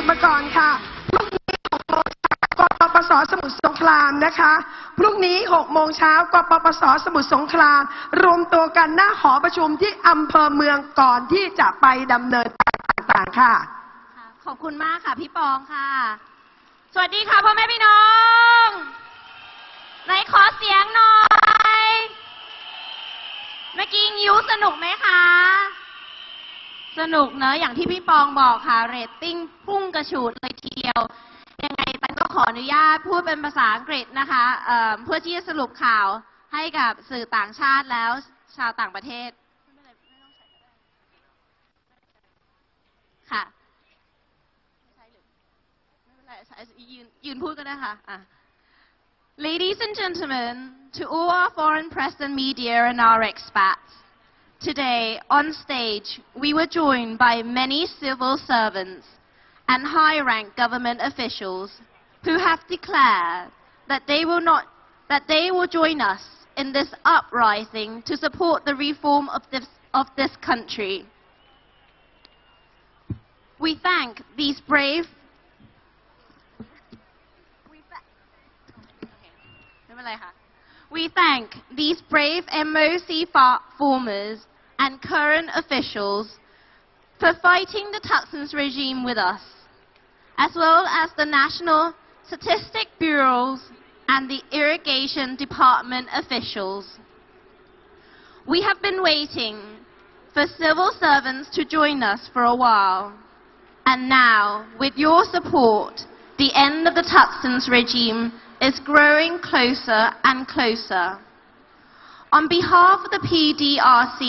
ดมาก่อนค่ะพรุ่งนี้6 โมงเช้ากปปส.สมุทรสงครามนะคะพรุ่งนี้6 โมงเช้ากปปส.สมุทรสงครามรวมตัวกันหน้าหอประชุมที่อำเภอเมืองก่อนที่จะไปดำเนินการต่างๆค่ะขอบคุณมากค่ะพี่ปองค่ะสวัสดีค่ะพ่อแม่พี่น้องไหนขอเสียงหน่อยเมื่อกี้ยิ้วสนุกไหมคะสนุกเนอะอย่างที่พี่ปองบอกค่ะเรตติ้งพุ่งกระฉูดเลยทีเดียวยังไงตันก็ขออนุญาตพูดเป็นภาษาอังกฤษนะคะเพื่อที่จะสรุปข่าวให้กับสื่อต่างชาติแล้วชาวต่างประเทศค่ะยืนพูดก็ได้ค่ะLadies and gentlemen, to all our foreign press and media and our expats, today on stage we were joined by many civil servants and high-rank government officials who have declared that they will join us in this uprising to support the reform of this country. We thank these brave MOC formers and current officials for fighting the Thaksin's regime with us, as well as the National Statistic Bureaus and the Irrigation Department officials. We have been waiting for civil servants to join us for a while, and now, with your support, the end of the Thaksin's regime is growing closer and closer. On behalf of the PDRC,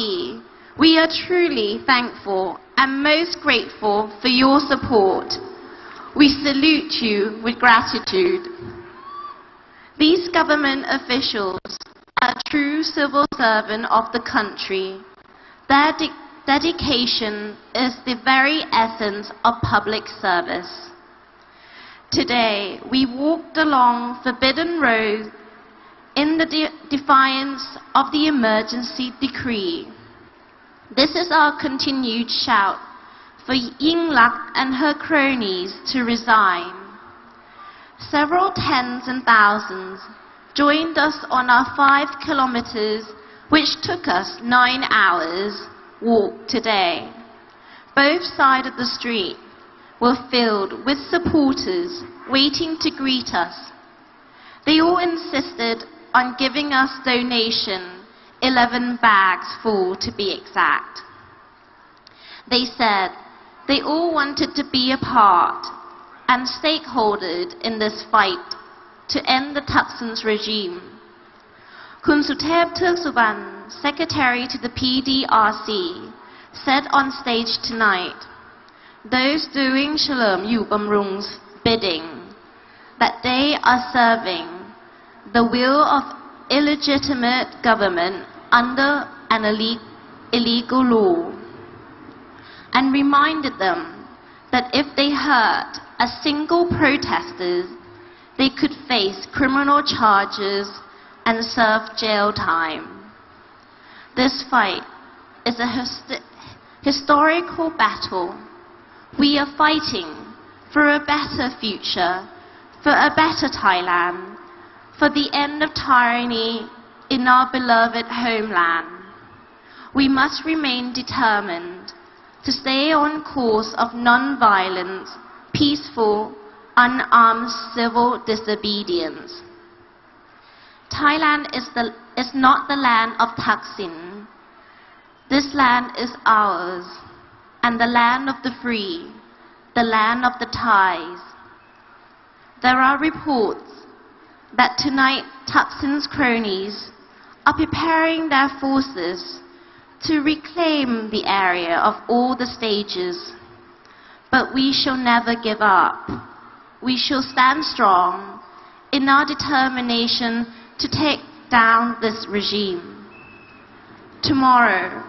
we are truly thankful and most grateful for your support. We salute you with gratitude. These government officials are true civil servants of the country. Their dedication is the very essence of public service. Today, we walked along Forbidden Road in the defiance of the emergency decree. This is our continued shout for Yingluck and her cronies to resign. Several tens and thousands joined us on our 5 kilometers, which took us 9 hours walk today. Both sides of the street were filled with supporters waiting to greet us. They all insisted on giving us donation, 11 bags full to be exact. They said they all wanted to be a part and stakeholdered in this fight to end the Thaksin's regime. Kun Suthep Turksuban, Secretary to the PDRC, said on stage tonight, those doing Shalom Yubamrung's bidding, that they are serving the will of illegitimate government under an illegal law, and reminded them that if they hurt a single protester, they could face criminal charges and serve jail time. This fight is a historical battle. We are fighting for a better future, for a better Thailand, for the end of tyranny in our beloved homeland. We must remain determined to stay on course of non-violence, peaceful, unarmed civil disobedience. Thailand is not the land of Thaksin. This land is ours, and the land of the free, the land of the Thais. There are reports that tonight Thaksin's cronies are preparing their forces to reclaim the area of all the stages. But we shall never give up. We shall stand strong in our determination to take down this regime. Tomorrow,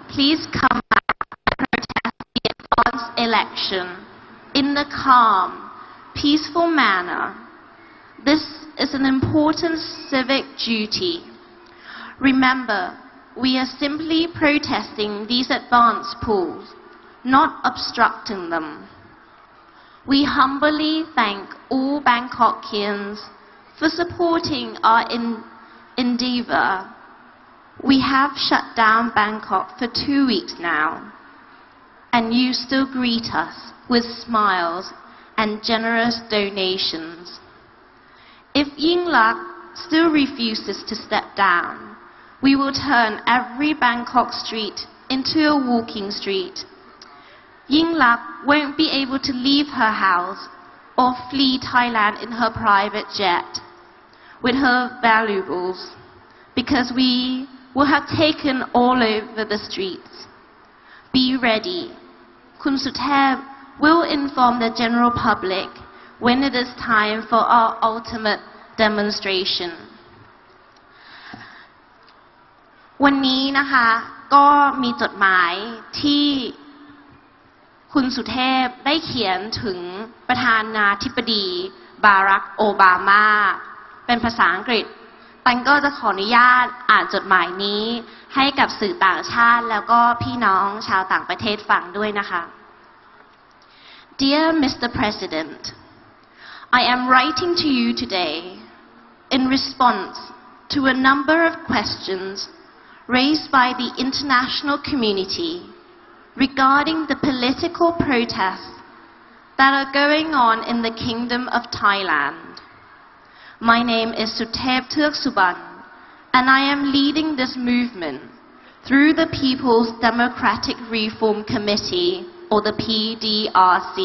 please come out and protest the advanced election in the calm, peaceful manner. This is an important civic duty. Remember, we are simply protesting these advance polls, not obstructing them. We humbly thank all Bangkokians for supporting our endeavor. We have shut down Bangkok for 2 weeks now, and you still greet us with smiles and generous donations. If Yingluck still refuses to step down, we will turn every Bangkok street into a walking street. Yingluck won't be able to leave her house or flee Thailand in her private jet with her valuables, because we will have taken all over the streets. Be ready. Kun Suthep will inform the general public when it is time for our ultimate demonstration. วันนี้นะคะก็มีจดหมายที่คุณสุเทพได้เขียนถึงประธานาธิบดีบารักโอบามาเป็นภาษาอังกฤษตันก็จะขออนุญาตอ่านจดหมายนี้ให้กับสื่อต่างชาติแล้วก็พี่น้องชาวต่างประเทศฟังด้วยนะคะ Dear Mr. President, I am writing to you today in response to a number of questions raised by the international community regarding the political protests that are going on in the Kingdom of Thailand. My name is Suthep Theaksuban, and I am leading this movement through the People's Democratic Reform Committee, or the PDRC.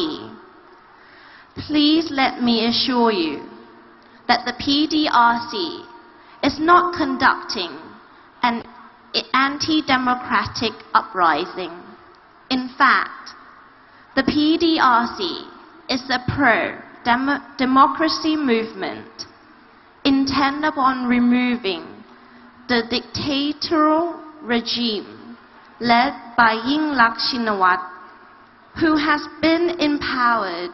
Please let me assure you that the PDRC is not conducting an anti-democratic uprising. In fact, the PDRC is a pro-democracy movement intent upon removing the dictatorial regime led by Yingluck Shinawatra, who has been empowered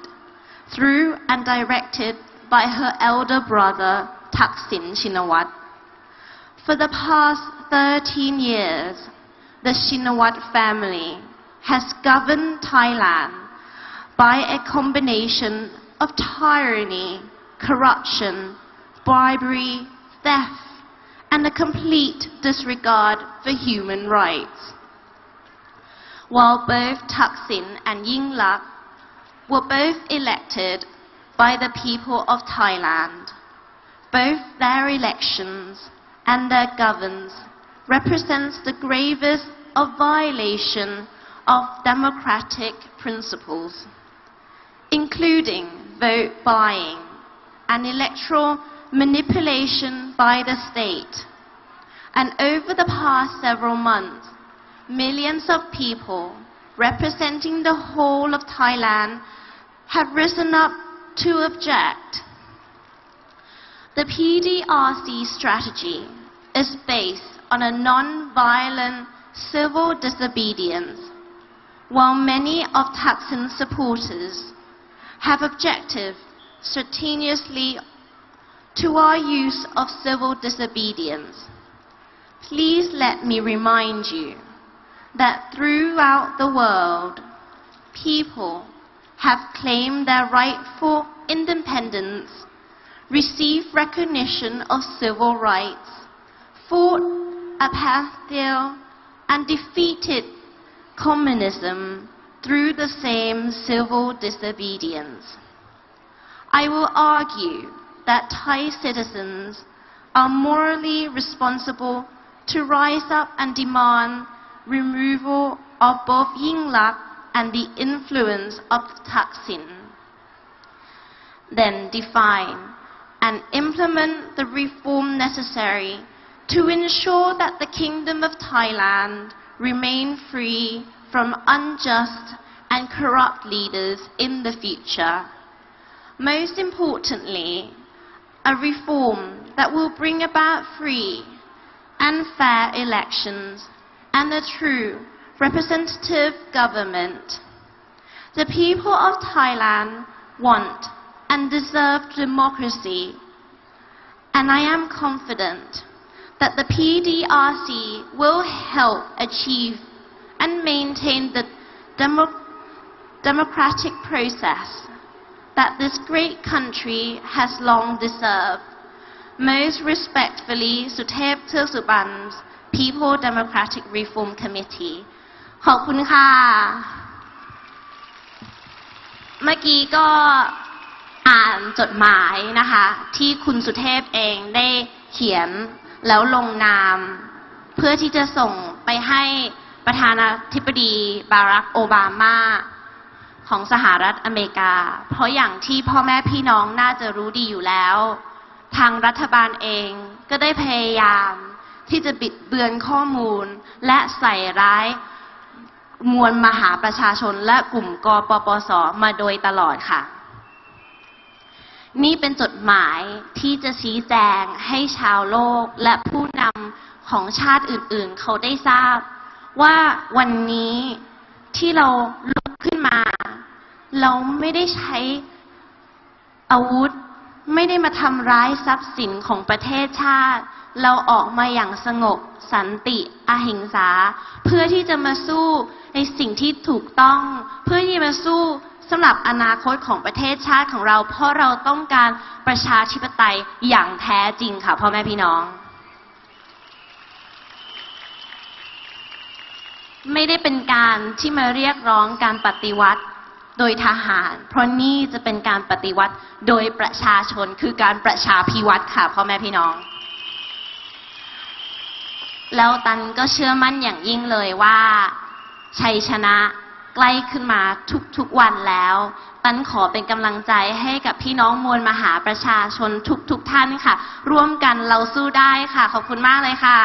through and directed by her elder brother Thaksin Shinawatra. For the past 13 years, the Shinawatra family has governed Thailand by a combination of tyranny, corruption, bribery, theft, and a complete disregard for human rights. While both Thaksin and Yingluck were both elected by the people of Thailand, both their elections and their governance represents the gravest of violation of democratic principles, including vote buying and electoral manipulation by the state. And over the past several months, millions of people representing the whole of Thailand have risen up to object. The PDRC strategy is based on a non-violent civil disobedience, while many of Thaksin's supporters have objected strenuously to our use of civil disobedience. Please let me remind you that throughout the world, people have claimed their rightful independence, received recognition of civil rights, fought apartheid, and defeated communism through the same civil disobedience. I will argue that Thai citizens are morally responsible to rise up and demand removal of both Yingluck and the influence of Thaksin. Then define and implement the reform necessary to ensure that the Kingdom of Thailand remain free from unjust and corrupt leaders in the future. Most importantly, a reform that will bring about free and fair elections and a true representative government. The people of Thailand want and deserve democracy, and I am confident that the PDRC will help achieve and maintain the democratic process that this great country has long deserved. Most respectfully, Suthep Theaksuban's People Democratic Reform Committee. ขอบคุณค่ะ เมื่อกี้ก็อ่านจดหมายนะคะที่คุณสุเทพเองได้เขียนแล้วลงนามเพื่อที่จะส่งไปให้ประธานาธิบดีบารักโอบามาของสหรัฐอเมริกาเพราะอย่างที่พ่อแม่พี่น้องน่าจะรู้ดีอยู่แล้วทางรัฐบาลเองก็ได้พยายามที่จะบิดเบือนข้อมูลและใส่ร้ายมวลมหาประชาชนและกลุ่มกปปส.มาโดยตลอดค่ะนี่เป็นจดหมายที่จะชี้แจงให้ชาวโลกและผู้นำของชาติอื่นๆเขาได้ทราบว่าวันนี้ที่เราลุกขึ้นมาเราไม่ได้ใช้อาวุธไม่ได้มาทำร้ายทรัพย์สินของประเทศชาติเราออกมาอย่างสงบสันติอหิงสาเพื่อที่จะมาสู้ในสิ่งที่ถูกต้องเพื่อที่จะมาสู้สำหรับอนาคตของประเทศชาติของเราเพราะเราต้องการประชาธิปไตยอย่างแท้จริงค่ะพ่อแม่พี่น้องไม่ได้เป็นการที่มาเรียกร้องการปฏิวัติโดยทหารเพราะนี่จะเป็นการปฏิวัติโดยประชาชนคือการประชาภิวัตน์ค่ะพ่อแม่พี่น้องแล้วตันก็เชื่อมั่นอย่างยิ่งเลยว่าชัยชนะใกล้ขึ้นมาทุกๆวันแล้วตันขอเป็นกำลังใจให้กับพี่น้องมวลมหาประชาชนทุกท่านค่ะร่วมกันเราสู้ได้ค่ะขอบคุณมากเลยค่ะ